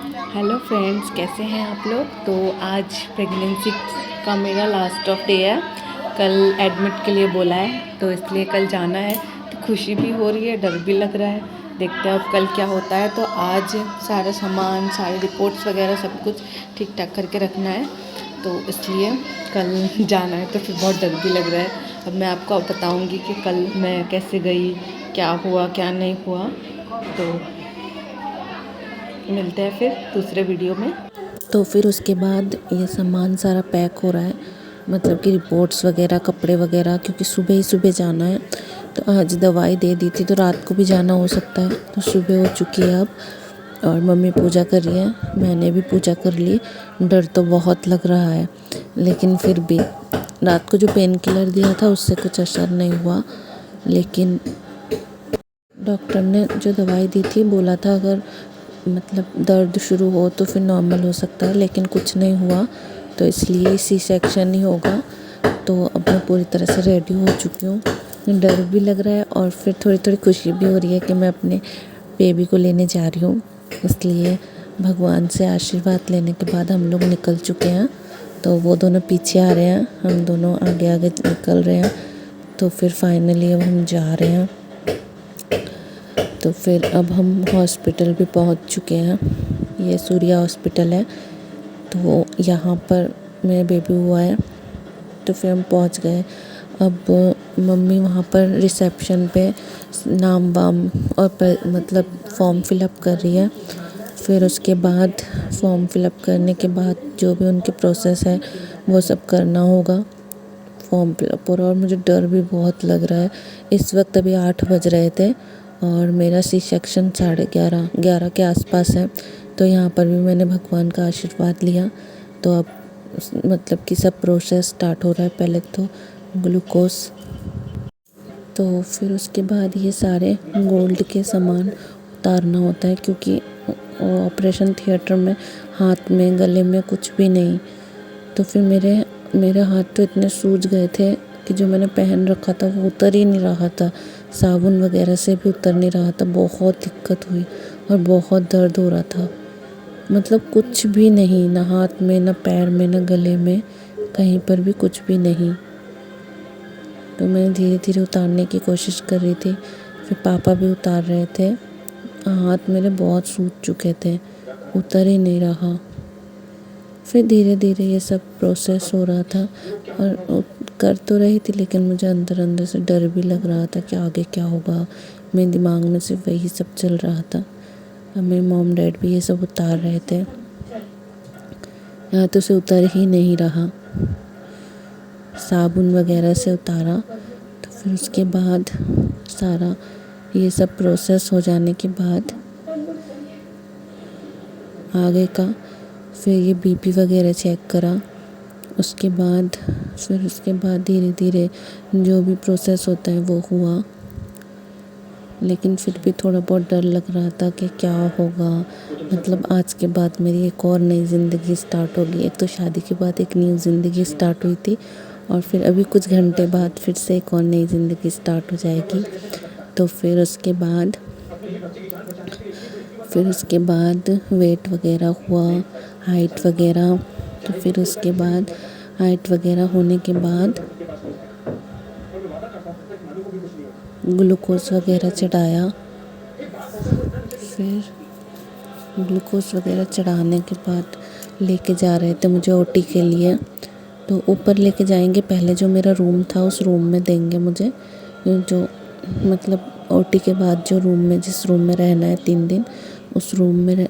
Hello friends, कैसे हैं आप लोग। तो आज प्रेगनेंसी का मेरा लास्ट ऑफ डे है। कल एडमिट के लिए बोला है, तो इसलिए कल जाना है। तो खुशी भी हो रही है, डर भी लग रहा है। देखते हैं अब कल क्या होता है। तो आज सारा सामान, सारी रिपोर्ट्स वगैरह सब कुछ ठीक ठाक करके रखना है, तो इसलिए कल जाना है। तो फिर बहुत डर भी लग रहा है। अब मैं आपको बताऊँगी कि कल मैं कैसे गई, क्या हुआ क्या नहीं हुआ। तो मिलते हैं फिर दूसरे वीडियो में। तो फिर उसके बाद ये सामान सारा पैक हो रहा है, मतलब कि रिपोर्ट्स वगैरह, कपड़े वगैरह, क्योंकि सुबह ही सुबह जाना है। तो आज दवाई दे दी थी तो रात को भी जाना हो सकता है, तो सुबह हो चुकी है अब। और मम्मी पूजा कर रही है, मैंने भी पूजा कर ली। डर तो बहुत लग रहा है, लेकिन फिर भी रात को जो पेन किलर दिया था उससे कुछ असर नहीं हुआ। लेकिन डॉक्टर ने जो दवाई दी थी बोला था अगर मतलब दर्द शुरू हो तो फिर नॉर्मल हो सकता है, लेकिन कुछ नहीं हुआ। तो इसलिए सी सेक्शन ही होगा। तो अब मैं पूरी तरह से रेडी हो चुकी हूँ। डर भी लग रहा है और फिर थोड़ी थोड़ी खुशी भी हो रही है कि मैं अपने बेबी को लेने जा रही हूँ। इसलिए भगवान से आशीर्वाद लेने के बाद हम लोग निकल चुके हैं। तो वो दोनों पीछे आ रहे हैं, हम दोनों आगे आगे निकल रहे हैं। तो फिर फाइनली अब हम जा रहे हैं। तो फिर अब हम हॉस्पिटल भी पहुंच चुके हैं। ये सूर्या हॉस्पिटल है, तो यहाँ पर मेरा बेबी हुआ है। तो फिर हम पहुंच गए। अब मम्मी वहाँ पर रिसेप्शन पे नाम वाम और मतलब फॉर्म फिलअप कर रही है। फिर उसके बाद फॉर्म फिलअप करने के बाद जो भी उनके प्रोसेस है वो सब करना होगा, फॉर्म फिलअप। और मुझे डर भी बहुत लग रहा है। इस वक्त अभी 8 बज रहे थे और मेरा सी सेक्शन 11:30 के आसपास है। तो यहाँ पर भी मैंने भगवान का आशीर्वाद लिया। तो अब मतलब कि सब प्रोसेस स्टार्ट हो रहा है। पहले तो ग्लूकोज, तो फिर उसके बाद ये सारे गोल्ड के सामान उतारना होता है, क्योंकि ऑपरेशन थिएटर में हाथ में गले में कुछ भी नहीं। तो फिर मेरे हाथ तो इतने सूज गए थे कि जो मैंने पहन रखा था वो उतर ही नहीं रहा था, साबुन वगैरह से भी उतर नहीं रहा था। बहुत दिक्कत हुई और बहुत दर्द हो रहा था। मतलब कुछ भी नहीं, ना हाथ में, ना पैर में, ना गले में, कहीं पर भी कुछ भी नहीं। तो मैं धीरे धीरे उतारने की कोशिश कर रही थी। फिर पापा भी उतार रहे थे। हाथ मेरे बहुत सूज चुके थे, उतर ही नहीं रहा। फिर धीरे धीरे ये सब प्रोसेस हो रहा था और कर तो रही थी, लेकिन मुझे अंदर अंदर से डर भी लग रहा था कि आगे क्या होगा। मेरे दिमाग में सिर्फ वही सब चल रहा था। अब मेरे मॉम डैड भी ये सब उतार रहे थे। यहाँ तो से उतर ही नहीं रहा, साबुन वगैरह से उतारा। तो फिर उसके बाद सारा ये सब प्रोसेस हो जाने के बाद आगे का फिर ये बीपी वगैरह चेक करा। उसके बाद धीरे धीरे जो भी प्रोसेस होता है वो हुआ। लेकिन फिर भी थोड़ा बहुत डर लग रहा था कि क्या होगा। मतलब आज के बाद मेरी एक और नई ज़िंदगी स्टार्ट होगी। एक तो शादी के बाद एक न्यू ज़िंदगी स्टार्ट हुई थी, और फिर अभी कुछ घंटे बाद फिर से एक और नई ज़िंदगी स्टार्ट हो जाएगी। तो फिर उसके बाद वेट वगैरह हुआ, हाइट वगैरह। तो फिर उसके बाद हाइट वगैरह होने के बाद ग्लूकोज वगैरह चढ़ाया। फिर ग्लूकोज वगैरह चढ़ाने के बाद लेके जा रहे थे मुझे ओटी के लिए। तो ऊपर लेके जाएंगे, पहले जो मेरा रूम था उस रूम में देंगे मुझे, जो मतलब ओटी के बाद जो रूम में, जिस रूम में रहना है 3 दिन, उस रूम में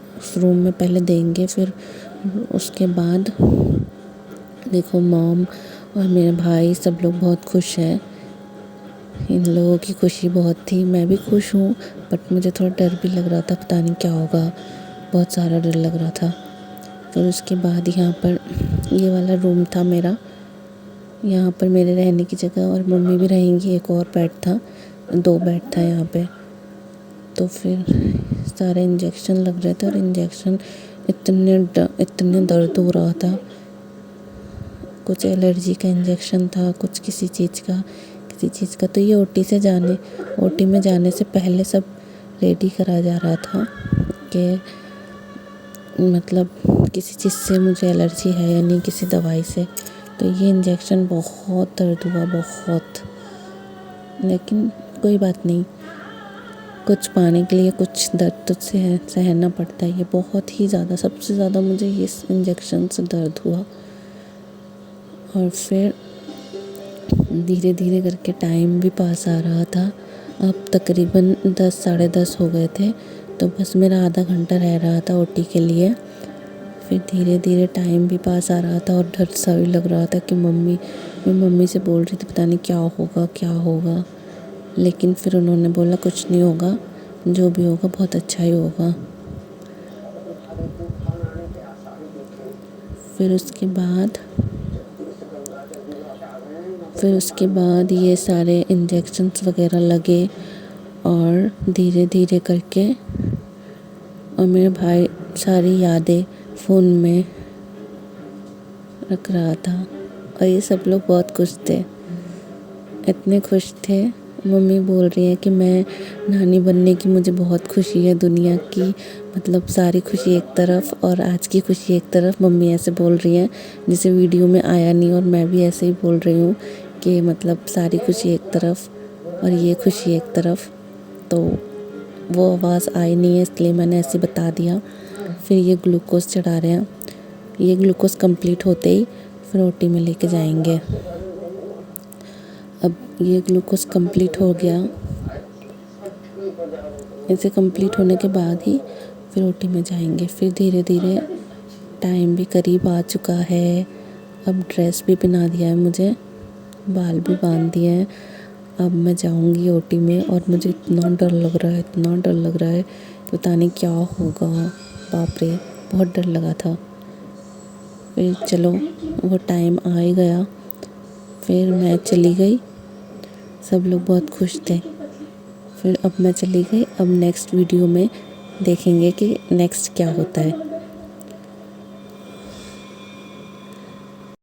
पहले देंगे। फिर उसके बाद देखो मॉम और मेरे भाई सब लोग बहुत खुश हैं। इन लोगों की खुशी बहुत थी, मैं भी खुश हूँ, बट मुझे थोड़ा डर भी लग रहा था, पता नहीं क्या होगा। बहुत सारा डर लग रहा था। फिर उसके बाद यहाँ पर ये वाला रूम था मेरा, यहाँ पर मेरे रहने की जगह, और मम्मी भी रहेंगी। एक और बेड था, 2 बेड था यहाँ पे। तो फिर सारे इंजेक्शन लग रहे थे, और इंजेक्शन इतने दर्द हो रहा था। कुछ एलर्जी का इंजेक्शन था, कुछ किसी चीज़ का। तो ये ओटी में जाने से पहले सब रेडी करा जा रहा था कि मतलब किसी चीज़ से मुझे एलर्जी है या नहीं, किसी दवाई से। तो ये इंजेक्शन बहुत दर्द हुआ, बहुत। लेकिन कोई बात नहीं, कुछ पाने के लिए कुछ दर्द तो सहना पड़ता है। ये बहुत ही ज़्यादा, सबसे ज़्यादा मुझे इस इंजेक्शन से दर्द हुआ। और फिर धीरे धीरे करके टाइम भी पास आ रहा था। अब तकरीबन 10 साढ़े 10 हो गए थे, तो बस मेरा आधा घंटा रह रहा था ओटी के लिए। फिर धीरे धीरे टाइम भी पास आ रहा था और डर सा भी लग रहा था कि मैं मम्मी से बोल रही थी पता नहीं क्या होगा क्या होगा। लेकिन फिर उन्होंने बोला कुछ नहीं होगा, जो भी होगा बहुत अच्छा ही होगा। फिर उसके बाद ये सारे इंजेक्शन्स वगैरह लगे और धीरे धीरे करके, और मेरे भाई सारी यादें फ़ोन में रख रहा था। और ये सब लोग बहुत खुश थे, इतने खुश थे। मम्मी बोल रही है कि मैं नानी बनने की मुझे बहुत खुशी है, दुनिया की मतलब सारी खुशी एक तरफ और आज की खुशी एक तरफ। मम्मी ऐसे बोल रही हैं जैसे वीडियो में आया नहीं, और मैं भी ऐसे ही बोल रही हूँ कि मतलब सारी खुशी एक तरफ और ये खुशी एक तरफ। तो वो आवाज़ आई नहीं है, इसलिए मैंने ऐसे बता दिया। फिर ये ग्लूकोज़ चढ़ा रहे हैं, ये ग्लूकोज़ कंप्लीट होते ही फिर ओटी में लेके जाएंगे। अब ये ग्लूकोज़ कंप्लीट हो गया, इसे कंप्लीट होने के बाद ही फिर ओटी में जाएंगे। फिर धीरे धीरे टाइम भी करीब आ चुका है। अब ड्रेस भी पहना दिया है मुझे, बाल भी बांध दिए हैं। अब मैं जाऊंगी ओटी में और मुझे इतना डर लग रहा है, इतना डर लग रहा है कि पता नहीं क्या होगा। बाप रे, बहुत डर लगा था। फिर चलो वो टाइम आ ही गया, फिर मैं चली गई। सब लोग बहुत खुश थे। फिर अब मैं चली गई। अब नेक्स्ट वीडियो में देखेंगे कि नेक्स्ट क्या होता है।